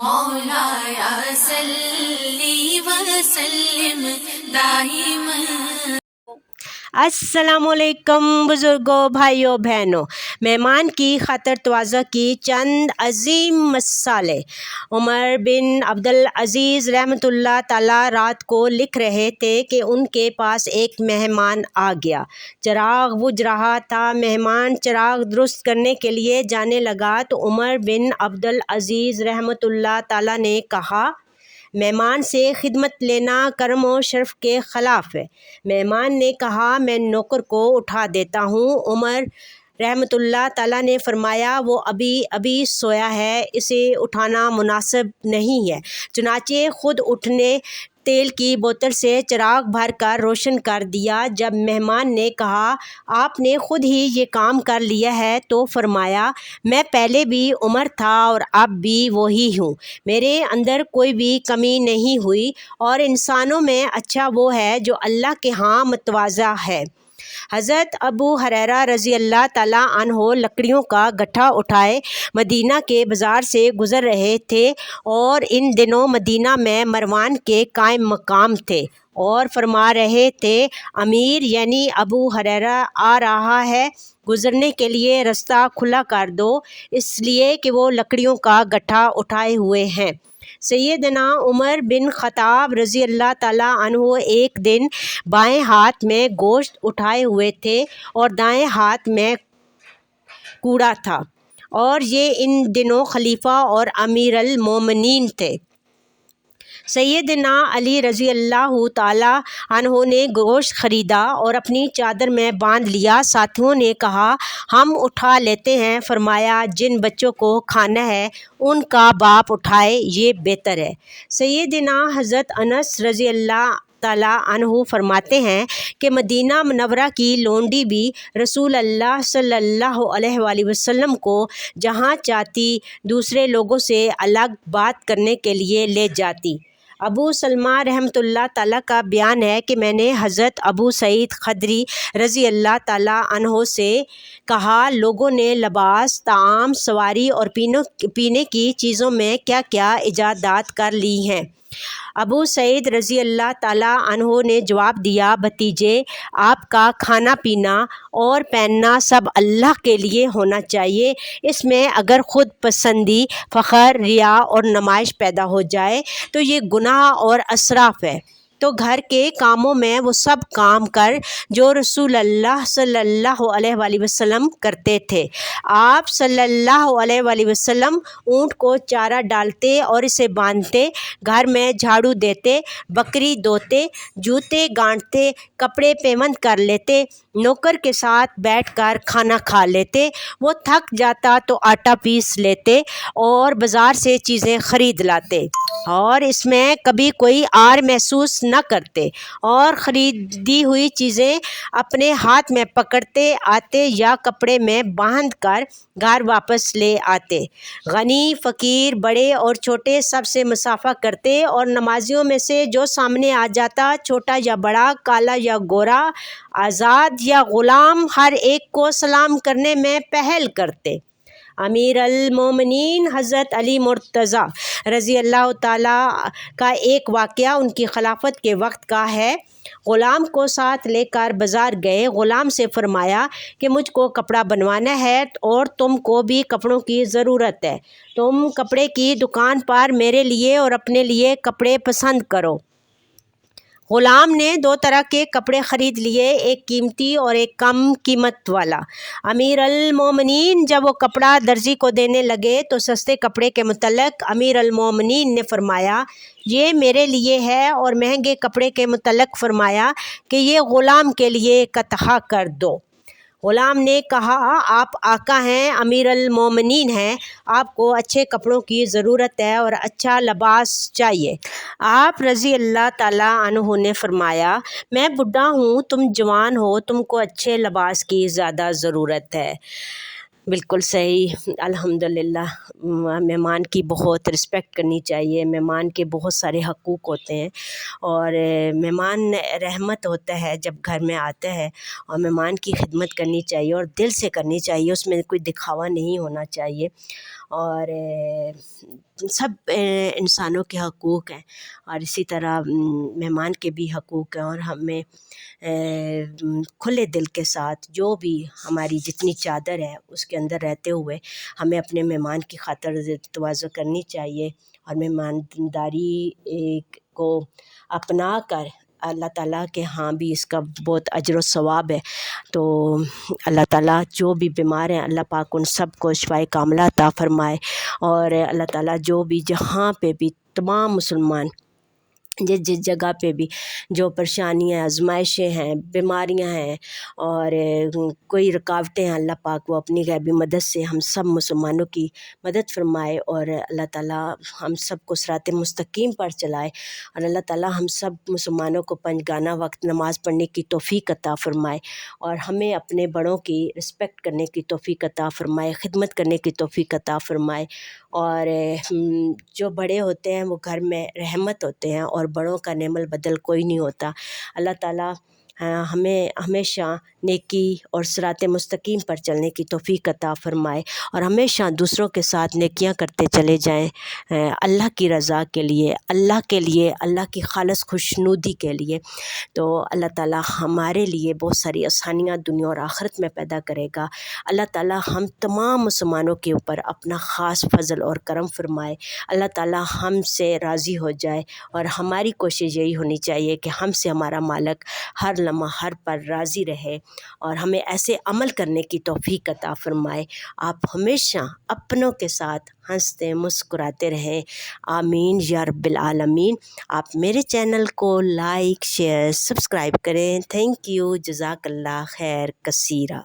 مولایا صلی وسلم دائما۔ السلام علیکم بزرگوں، بھائیوں، بہنوں، مہمان کی خاطر تواضع کی چند عظیم مثالیں۔ عمر بن عبدالعزیز رحمۃ اللہ تعالیٰ رات کو لکھ رہے تھے کہ ان کے پاس ایک مہمان آ گیا۔ چراغ بجھ رہا تھا۔ مہمان چراغ درست کرنے کے لیے جانے لگا تو عمر بن عبدالعزیز رحمۃ اللہ تعالیٰ نے کہا، مہمان سے خدمت لینا کرم و شرف کے خلاف ہے۔ مہمان نے کہا، میں نوکر کو اٹھا دیتا ہوں۔ عمر رحمۃ اللہ تعالیٰ نے فرمایا، وہ ابھی سویا ہے، اسے اٹھانا مناسب نہیں ہے۔ چنانچہ خود اٹھنے تیل کی بوتل سے چراغ بھر کر روشن کر دیا۔ جب مہمان نے کہا، آپ نے خود ہی یہ کام کر لیا ہے، تو فرمایا، میں پہلے بھی عمر تھا اور اب بھی وہی ہوں، میرے اندر کوئی بھی کمی نہیں ہوئی، اور انسانوں میں اچھا وہ ہے جو اللہ کے ہاں متواضع ہے۔ حضرت ابو ہریرہ رضی اللہ تعالیٰ عنہ لکڑیوں کا گٹھا اٹھائے مدینہ کے بازار سے گزر رہے تھے، اور ان دنوں مدینہ میں مروان کے قائم مقام تھے، اور فرما رہے تھے، امیر یعنی ابو ہریرہ آ رہا ہے، گزرنے کے لیے رستہ کھلا کر دو، اس لیے کہ وہ لکڑیوں کا گٹھا اٹھائے ہوئے ہیں۔ سیدنا عمر بن خطاب رضی اللہ تعالیٰ عنہ ایک دن بائیں ہاتھ میں گوشت اٹھائے ہوئے تھے اور دائیں ہاتھ میں کوڑا تھا، اور یہ ان دنوں خلیفہ اور امیر المومنین تھے۔ سیدنا علی رضی اللہ تعالیٰ عنہ نے گوشت خریدا اور اپنی چادر میں باندھ لیا۔ ساتھیوں نے کہا، ہم اٹھا لیتے ہیں۔ فرمایا، جن بچوں کو کھانا ہے ان کا باپ اٹھائے، یہ بہتر ہے۔ سیدنا حضرت انس رضی اللہ تعالیٰ عنہ فرماتے ہیں کہ مدینہ منورہ کی لونڈی بھی رسول اللہ صلی اللہ علیہ وآلہ وسلم کو جہاں چاہتی دوسرے لوگوں سے الگ بات کرنے کے لیے لے جاتی۔ ابو سلمہ رحمۃ اللہ تعالیٰ کا بیان ہے کہ میں نے حضرت ابو سعید خدری رضی اللہ تعالیٰ عنہ سے کہا، لوگوں نے لباس، طعام، سواری اور پینے کی چیزوں میں کیا کیا ایجادات کر لی ہیں؟ ابو سعید رضی اللہ تعالیٰ عنہ نے جواب دیا، بھتیجے، آپ کا کھانا پینا اور پہننا سب اللہ کے لیے ہونا چاہیے۔ اس میں اگر خود پسندی، فخر، ریا اور نمائش پیدا ہو جائے تو یہ گناہ اور اسراف ہے۔ تو گھر کے کاموں میں وہ سب کام کر جو رسول اللہ صلی اللہ علیہ وآلہ وسلم کرتے تھے۔ آپ صلی اللہ علیہ وآلہ وسلم اونٹ کو چارہ ڈالتے اور اسے باندھتے، گھر میں جھاڑو دیتے، بکری دھوتے، جوتے گانٹتے، کپڑے پیوند کر لیتے، نوکر کے ساتھ بیٹھ کر کھانا کھا لیتے، وہ تھک جاتا تو آٹا پیس لیتے اور بازار سے چیزیں خرید لاتے، اور اس میں کبھی کوئی عار محسوس نہ کرتے، اور خریدی ہوئی چیزیں اپنے ہاتھ میں پکڑتے آتے یا کپڑے میں باندھ کر گھر واپس لے آتے۔ غنی، فقیر، بڑے اور چھوٹے سب سے مصافحہ کرتے، اور نمازیوں میں سے جو سامنے آ جاتا، چھوٹا یا بڑا، کالا یا گورا، آزاد یا غلام، ہر ایک کو سلام کرنے میں پہل کرتے۔ امیر المومنین حضرت علی مرتضیٰ رضی اللہ تعالیٰ کا ایک واقعہ ان کی خلافت کے وقت کا ہے۔ غلام کو ساتھ لے کر بازار گئے۔ غلام سے فرمایا کہ مجھ کو کپڑا بنوانا ہے اور تم کو بھی کپڑوں کی ضرورت ہے، تم کپڑے کی دکان پر میرے لیے اور اپنے لیے کپڑے پسند کرو۔ غلام نے دو طرح کے کپڑے خرید لیے، ایک قیمتی اور ایک کم قیمت والا۔ امیر المومنین جب وہ کپڑا درزی کو دینے لگے تو سستے کپڑے کے متعلق امیر المومنین نے فرمایا، یہ میرے لیے ہے، اور مہنگے کپڑے کے متعلق فرمایا کہ یہ غلام کے لیے قطع کر دو۔ غلام نے کہا، آپ آقا ہیں، امیر المومنین ہیں، آپ کو اچھے کپڑوں کی ضرورت ہے اور اچھا لباس چاہیے۔ آپ رضی اللہ تعالیٰ عنہ نے فرمایا، میں بوڑھا ہوں، تم جوان ہو، تم کو اچھے لباس کی زیادہ ضرورت ہے۔ بالکل صحیح۔ الحمدللہ، مہمان کی بہت رسپیکٹ کرنی چاہیے۔ مہمان کے بہت سارے حقوق ہوتے ہیں، اور مہمان رحمت ہوتا ہے جب گھر میں آتا ہے، اور مہمان کی خدمت کرنی چاہیے اور دل سے کرنی چاہیے، اس میں کوئی دکھاوا نہیں ہونا چاہیے۔ اور سب انسانوں کے حقوق ہیں، اور اسی طرح مہمان کے بھی حقوق ہیں، اور ہمیں کھلے دل کے ساتھ جو بھی ہماری جتنی چادر ہے اس کے اندر رہتے ہوئے ہمیں اپنے مہمان کی خاطر تواضع کرنی چاہیے، اور مہمانداری کو اپنا کر اللہ تعالیٰ کے ہاں بھی اس کا بہت اجر و ثواب ہے۔ تو اللہ تعالیٰ جو بھی بیمار ہیں اللہ پاک ان سب کو شفائے کاملہ عطا فرمائے، اور اللہ تعالیٰ جو بھی جہاں پہ بھی تمام مسلمان جس جس جگہ پہ بھی جو پریشانیاں آزمائشیں ہیں، بیماریاں ہیں، اور کوئی رکاوٹیں ہیں، اللہ پاک وہ اپنی غیبی مدد سے ہم سب مسلمانوں کی مدد فرمائے، اور اللہ تعالیٰ ہم سب کو صراط مستقیم پر چلائے، اور اللہ تعالیٰ ہم سب مسلمانوں کو پنجگانہ وقت نماز پڑھنے کی توفیق عطا فرمائے، اور ہمیں اپنے بڑوں کی رسپیکٹ کرنے کی توفیق عطا فرمائے، خدمت کرنے کی توفیق عطا فرمائے، اور جو بڑے ہوتے ہیں وہ گھر میں رحمت ہوتے ہیں، اور بڑوں کا نعم البدل کوئی نہیں ہوتا۔ اللہ تعالیٰ ہمیں ہمیشہ نیکی اور صراط مستقیم پر چلنے کی توفیق عطا فرمائے، اور ہمیشہ دوسروں کے ساتھ نیکیاں کرتے چلے جائیں اللہ کی رضا کے لیے، اللہ کی خالص خوشنودی کے لیے۔ تو اللہ تعالیٰ ہمارے لیے بہت ساری آسانیاں دنیا اور آخرت میں پیدا کرے گا۔ اللہ تعالیٰ ہم تمام مسلمانوں کے اوپر اپنا خاص فضل اور کرم فرمائے، اللہ تعالیٰ ہم سے راضی ہو جائے، اور ہماری کوشش یہی ہونی چاہیے کہ ہم سے ہمارا مالک ہر لمحہ ہر پر راضی رہے، اور ہمیں ایسے عمل کرنے کی توفیق عطا فرمائے۔ آپ ہمیشہ اپنوں کے ساتھ ہنستے مسکراتے رہیں، آمین یا رب العالمین۔ آپ میرے چینل کو لائک، شیئر، سبسکرائب کریں۔ تھینک یو، جزاک اللہ خیر کثیرہ۔